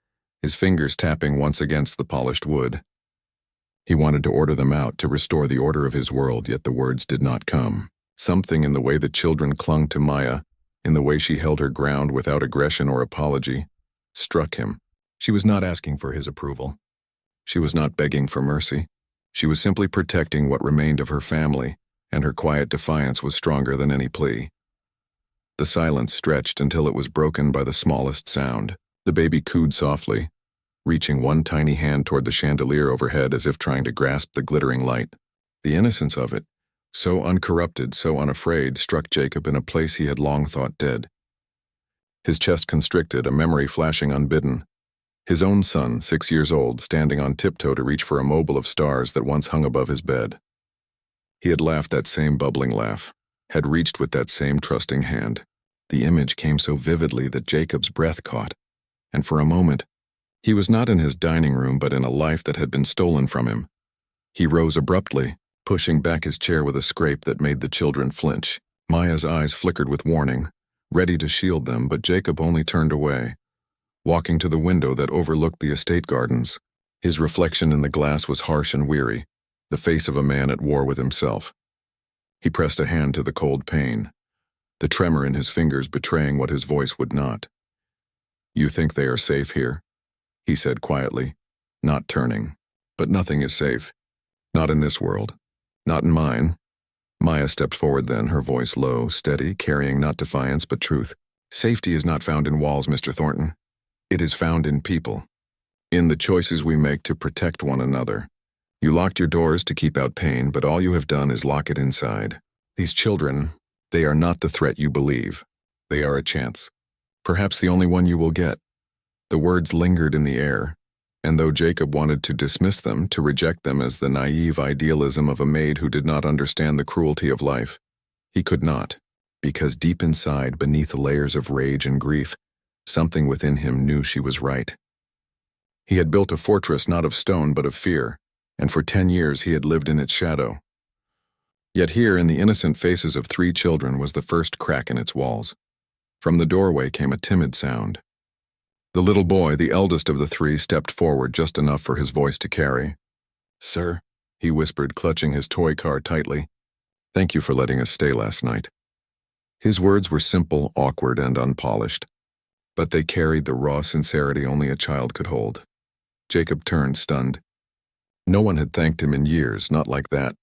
his fingers tapping once against the polished wood. He wanted to order them out, to restore the order of his world, yet the words did not come. Something in the way the children clung to Maya, in the way she held her ground without aggression or apology, struck him. She was not asking for his approval. She was not begging for mercy. She was simply protecting what remained of her family, and her quiet defiance was stronger than any plea. The silence stretched until it was broken by the smallest sound. The baby cooed softly, reaching one tiny hand toward the chandelier overhead as if trying to grasp the glittering light. The innocence of it, so uncorrupted, so unafraid, struck Jacob in a place he had long thought dead. His chest constricted, a memory flashing unbidden. His own son, 6 years old, standing on tiptoe to reach for a mobile of stars that once hung above his bed. He had laughed that same bubbling laugh, had reached with that same trusting hand. The image came so vividly that Jacob's breath caught, and for a moment, he was not in his dining room but in a life that had been stolen from him. He rose abruptly, pushing back his chair with a scrape that made the children flinch. Maya's eyes flickered with warning, ready to shield them, but Jacob only turned away, walking to the window that overlooked the estate gardens. His reflection in the glass was harsh and weary, the face of a man at war with himself. He pressed a hand to the cold pane, the tremor in his fingers betraying what his voice would not. "You think they are safe here?" he said quietly, not turning. "But nothing is safe. Not in this world. Not in mine." Maya stepped forward then, her voice low, steady, carrying not defiance but truth. "Safety is not found in walls, Mr. Thornton. It is found in people. In the choices we make to protect one another. You locked your doors to keep out pain, but all you have done is lock it inside. These children, they are not the threat you believe. They are a chance. Perhaps the only one you will get." The words lingered in the air, and though Jacob wanted to dismiss them, to reject them as the naive idealism of a maid who did not understand the cruelty of life, he could not, because deep inside, beneath layers of rage and grief, something within him knew she was right. He had built a fortress not of stone but of fear, and for 10 years he had lived in its shadow. Yet here, in the innocent faces of 3 children, was the first crack in its walls. From the doorway came a timid sound. The little boy, the eldest of the 3, stepped forward just enough for his voice to carry. "Sir," he whispered, clutching his toy car tightly, "thank you for letting us stay last night." His words were simple, awkward, and unpolished, but they carried the raw sincerity only a child could hold. Jacob turned, stunned. No one had thanked him in years, not like that,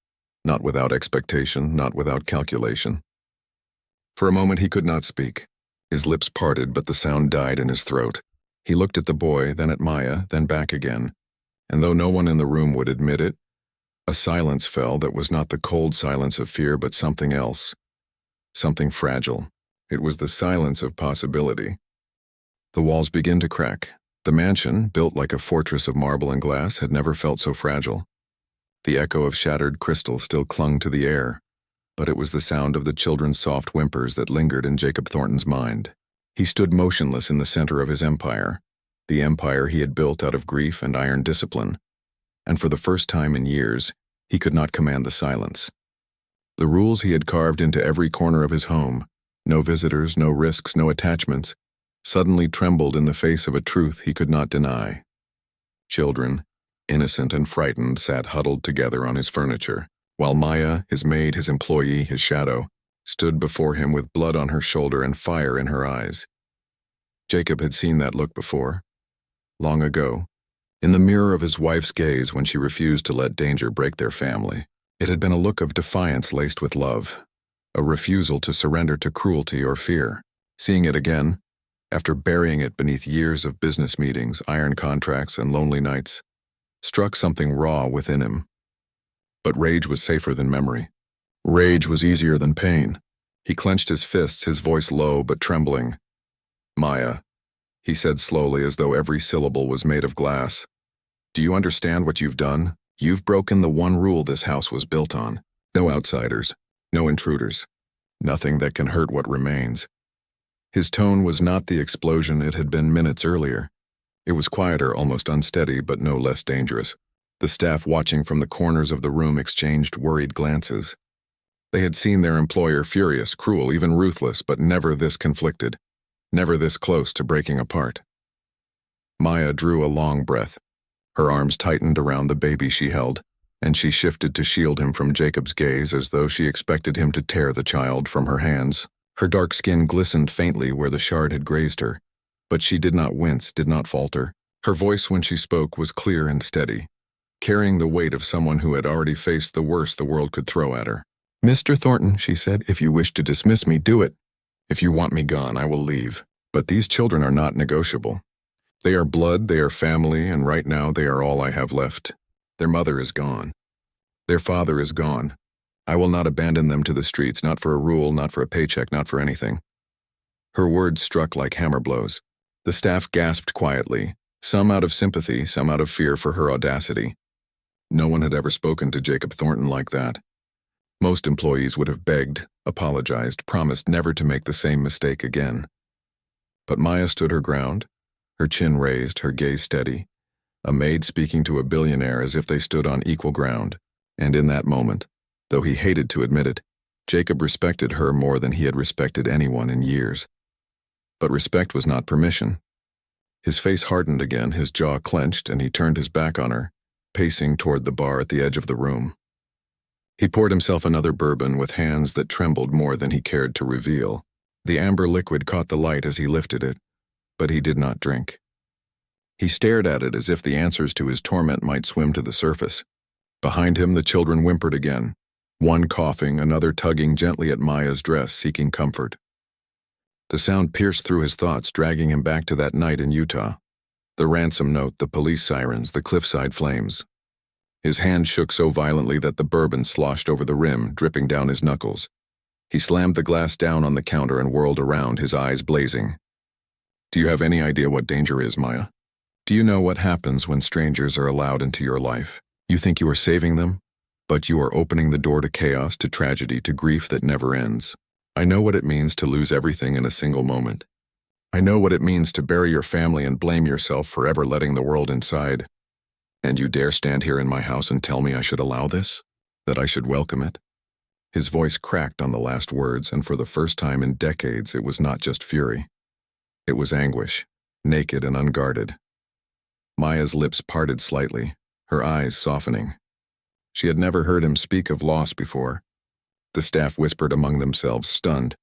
not without expectation, not without calculation. For a moment he could not speak. His lips parted, but the sound died in his throat. He looked at the boy, then at Maya, then back again, and though no one in the room would admit it, a silence fell that was not the cold silence of fear but something else, something fragile. It was the silence of possibility. The walls began to crack. The mansion, built like a fortress of marble and glass, had never felt so fragile. The echo of shattered crystal still clung to the air, but it was the sound of the children's soft whimpers that lingered in Jacob Thornton's mind. He stood motionless in the center of his empire, the empire he had built out of grief and iron discipline, and for the first time in years, he could not command the silence. The rules he had carved into every corner of his home, no visitors, no risks, no attachments, suddenly trembled in the face of a truth he could not deny. Children, innocent and frightened, sat huddled together on his furniture, while Maya, his maid, his employee, his shadow, stood before him with blood on her shoulder and fire in her eyes. Jacob had seen that look before, long ago, in the mirror of his wife's gaze when she refused to let danger break their family. It had been a look of defiance laced with love, a refusal to surrender to cruelty or fear. Seeing it again, after burying it beneath years of business meetings, iron contracts, and lonely nights, struck something raw within him. But rage was safer than memory. Rage was easier than pain. He clenched his fists, his voice low but trembling. "Maya," he said slowly, as though every syllable was made of glass, "do you understand what you've done? You've broken the one rule this house was built on. No outsiders, no intruders, nothing that can hurt what remains." His tone was not the explosion it had been minutes earlier. It was quieter, almost unsteady, but no less dangerous. The staff watching from the corners of the room exchanged worried glances. They had seen their employer furious, cruel, even ruthless, but never this conflicted, never this close to breaking apart. Maya drew a long breath. Her arms tightened around the baby she held. and she shifted to shield him from Jacob's gaze as though she expected him to tear the child from her hands. Her dark skin glistened faintly where the shard had grazed her, but she did not wince, did not falter. Her voice when she spoke was clear and steady, carrying the weight of someone who had already faced the worst the world could throw at her. "Mr. Thornton," she said, "if you wish to dismiss me, do it. If you want me gone, I will leave. But these children are not negotiable. They are blood, they are family, and right now they are all I have left. Their mother is gone. Their father is gone. I will not abandon them to the streets, not for a rule, not for a paycheck, not for anything." Her words struck like hammer blows. The staff gasped quietly, some out of sympathy, some out of fear for her audacity. No one had ever spoken to Jacob Thornton like that. Most employees would have begged, apologized, promised never to make the same mistake again. But Maya stood her ground, her chin raised, her gaze steady, a maid speaking to a billionaire as if they stood on equal ground. And in that moment, though he hated to admit it, Jacob respected her more than he had respected anyone in years. But respect was not permission. His face hardened again, his jaw clenched, and he turned his back on her, pacing toward the bar at the edge of the room. He poured himself another bourbon with hands that trembled more than he cared to reveal. The amber liquid caught the light as he lifted it, but he did not drink. He stared at it as if the answers to his torment might swim to the surface. Behind him, the children whimpered again, one coughing, another tugging gently at Maya's dress, seeking comfort. The sound pierced through his thoughts, dragging him back to that night in Utah. The ransom note, the police sirens, the cliffside flames. His hand shook so violently that the bourbon sloshed over the rim, dripping down his knuckles. He slammed the glass down on the counter and whirled around, his eyes blazing. "Do you have any idea what danger is, Maya? Do you know what happens when strangers are allowed into your life? You think you are saving them, but you are opening the door to chaos, to tragedy, to grief that never ends. I know what it means to lose everything in a single moment. I know what it means to bury your family and blame yourself for ever letting the world inside. And you dare stand here in my house and tell me I should allow this? That I should welcome it?" His voice cracked on the last words, and for the first time in decades it was not just fury. It was anguish, naked and unguarded. Maya's lips parted slightly, her eyes softening. She had never heard him speak of loss before. The staff whispered among themselves, stunned.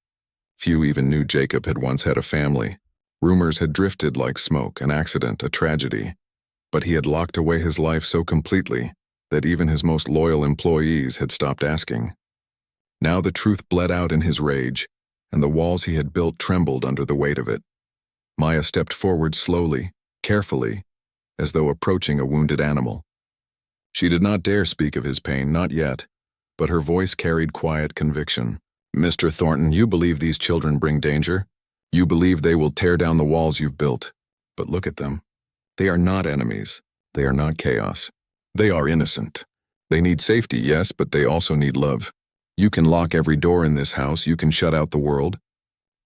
Few even knew Jacob had once had a family. Rumors had drifted like smoke, an accident, a tragedy. But he had locked away his life so completely that even his most loyal employees had stopped asking. Now the truth bled out in his rage, and the walls he had built trembled under the weight of it. Maya stepped forward slowly, carefully, as though approaching a wounded animal. She did not dare speak of his pain, not yet, but her voice carried quiet conviction. "Mr. Thornton, you believe these children bring danger? You believe they will tear down the walls you've built. But look at them. They are not enemies. They are not chaos. They are innocent. They need safety, yes, but they also need love. You can lock every door in this house, you can shut out the world,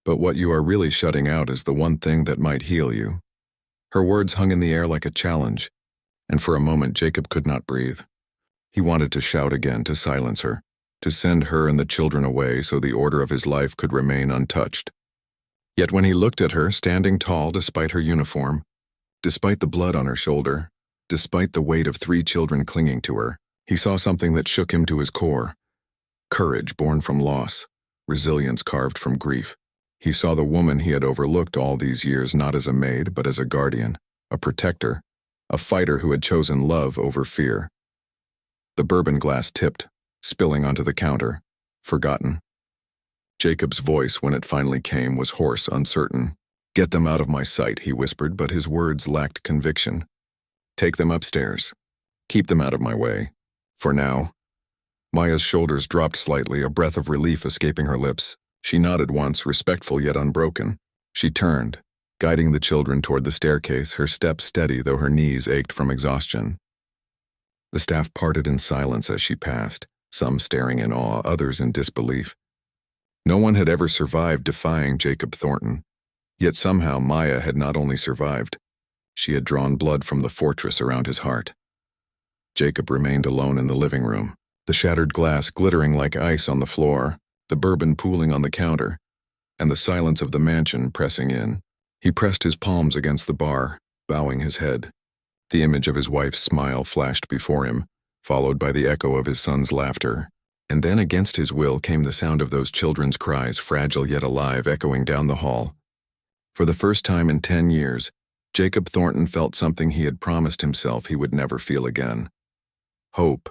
but what you are really shutting out is the one thing that might heal you." Her words hung in the air like a challenge, and for a moment Jacob could not breathe. He wanted to shout again, to silence her, to send her and the children away so the order of his life could remain untouched. Yet when he looked at her, standing tall despite her uniform, despite the blood on her shoulder, despite the weight of 3 children clinging to her, he saw something that shook him to his core. Courage born from loss, resilience carved from grief. He saw the woman he had overlooked all these years not as a maid, but as a guardian, a protector, a fighter who had chosen love over fear. The bourbon glass tipped, spilling onto the counter, forgotten. Jacob's voice, when it finally came, was hoarse, uncertain. "Get them out of my sight," he whispered, but his words lacked conviction. "Take them upstairs. Keep them out of my way. For now." Maya's shoulders dropped slightly, a breath of relief escaping her lips. She nodded once, respectful yet unbroken. She turned, guiding the children toward the staircase, her steps steady though her knees ached from exhaustion. The staff parted in silence as she passed, some staring in awe, others in disbelief. No one had ever survived defying Jacob Thornton, yet somehow Maya had not only survived, she had drawn blood from the fortress around his heart. Jacob remained alone in the living room, the shattered glass glittering like ice on the floor, the bourbon pooling on the counter, and the silence of the mansion pressing in. He pressed his palms against the bar, bowing his head. The image of his wife's smile flashed before him, followed by the echo of his son's laughter. And then against his will came the sound of those children's cries, fragile yet alive, echoing down the hall. For the first time in 10 years, Jacob Thornton felt something he had promised himself he would never feel again. Hope.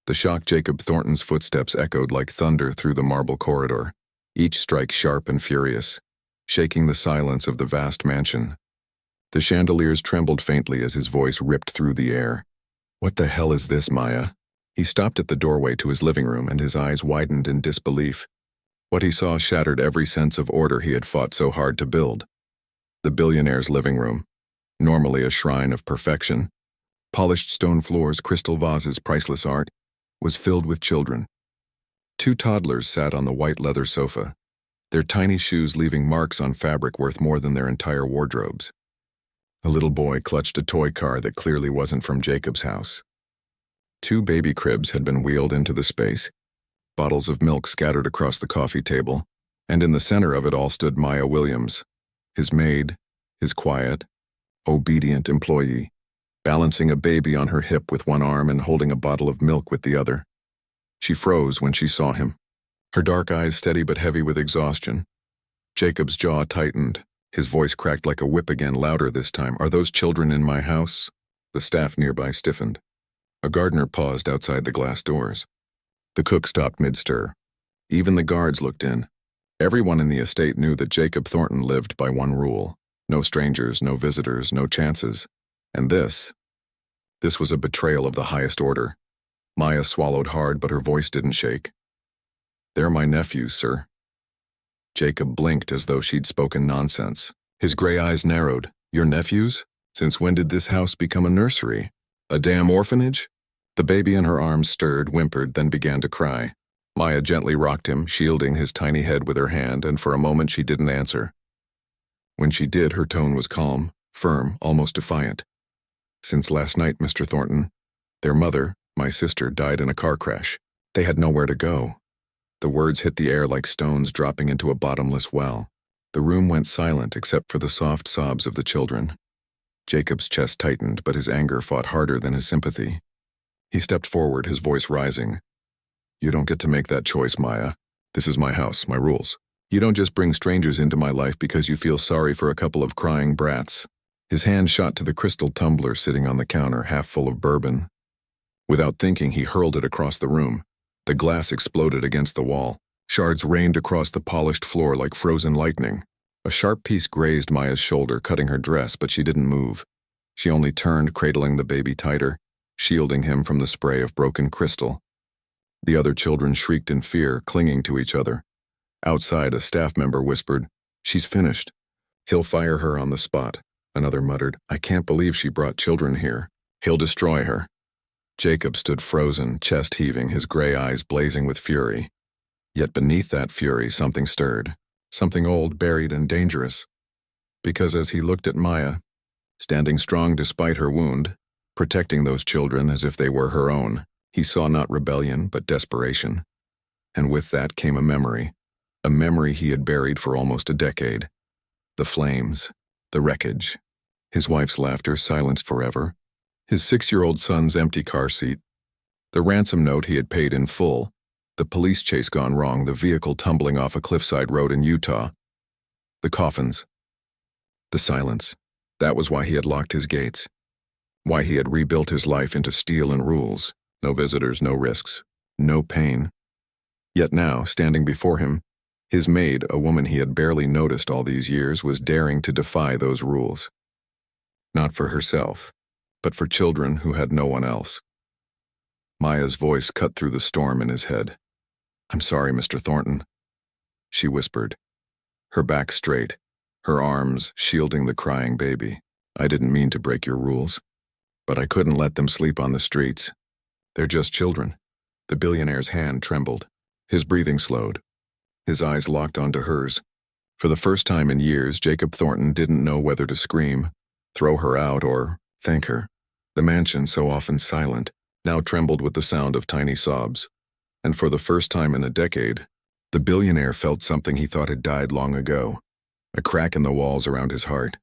The shocked Jacob Thornton's footsteps echoed like thunder through the marble corridor, each strike sharp and furious, shaking the silence of the vast mansion. The chandeliers trembled faintly as his voice ripped through the air. "What the hell is this, Maya?" He stopped at the doorway to his living room and his eyes widened in disbelief. What he saw shattered every sense of order he had fought so hard to build. The billionaire's living room, normally a shrine of perfection, polished stone floors, crystal vases, priceless art, was filled with children. 2 toddlers sat on the white leather sofa, their tiny shoes leaving marks on fabric worth more than their entire wardrobes. A little boy clutched a toy car that clearly wasn't from Jacob's house. 2 baby cribs had been wheeled into the space, bottles of milk scattered across the coffee table, and in the center of it all stood Maya Williams, his maid, his quiet, obedient employee, balancing a baby on her hip with one arm and holding a bottle of milk with the other. She froze when she saw him, her dark eyes steady but heavy with exhaustion. Jacob's jaw tightened, his voice cracked like a whip again, louder this time. "Are those children in my house?" The staff nearby stiffened. A gardener paused outside the glass doors. The cook stopped mid-stir. Even the guards looked in. Everyone in the estate knew that Jacob Thornton lived by one rule: no strangers, no visitors, no chances. And this was a betrayal of the highest order. Maya swallowed hard, but her voice didn't shake. "They're my nephews, sir." Jacob blinked as though she'd spoken nonsense. His gray eyes narrowed. "Your nephews? Since when did this house become a nursery? A damn orphanage?" The baby in her arms stirred, whimpered, then began to cry. Maya gently rocked him, shielding his tiny head with her hand, and for a moment she didn't answer. When she did, her tone was calm, firm, almost defiant. "Since last night, Mr. Thornton. Their mother, my sister, died in a car crash. They had nowhere to go." The words hit the air like stones dropping into a bottomless well. The room went silent except for the soft sobs of the children. Jacob's chest tightened, but his anger fought harder than his sympathy. He stepped forward, his voice rising. "You don't get to make that choice, Maya. This is my house, my rules. You don't just bring strangers into my life because you feel sorry for a couple of crying brats." His hand shot to the crystal tumbler sitting on the counter, half full of bourbon. Without thinking, he hurled it across the room. The glass exploded against the wall. Shards rained across the polished floor like frozen lightning. A sharp piece grazed Maya's shoulder, cutting her dress, but she didn't move. She only turned, cradling the baby tighter, shielding him from the spray of broken crystal. The other children shrieked in fear, clinging to each other. Outside, a staff member whispered, "She's finished. He'll fire her on the spot." Another muttered, "I can't believe she brought children here. He'll destroy her." Jacob stood frozen, chest heaving, his gray eyes blazing with fury. Yet beneath that fury, something stirred. Something old, buried, and dangerous. Because as he looked at Maya, standing strong despite her wound, protecting those children as if they were her own, he saw not rebellion, but desperation. And with that came a memory he had buried for almost a decade. The flames, the wreckage, his wife's laughter silenced forever, his 6-year-old son's empty car seat, the ransom note he had paid in full, the police chase gone wrong, the vehicle tumbling off a cliffside road in Utah, the coffins, the silence. That was why he had locked his gates, why he had rebuilt his life into steel and rules. No visitors, no risks, no pain. Yet now, standing before him, his maid, a woman he had barely noticed all these years, was daring to defy those rules. Not for herself, but for children who had no one else. Maya's voice cut through the storm in his head. "I'm sorry, Mr. Thornton," she whispered, her back straight, her arms shielding the crying baby. "I didn't mean to break your rules, but I couldn't let them sleep on the streets. They're just children." The billionaire's hand trembled. His breathing slowed. His eyes locked onto hers. For the first time in years, Jacob Thornton didn't know whether to scream, throw her out, or thank her. The mansion, so often silent, now trembled with the sound of tiny sobs. And for the first time in a decade, the billionaire felt something he thought had died long ago, a crack in the walls around his heart.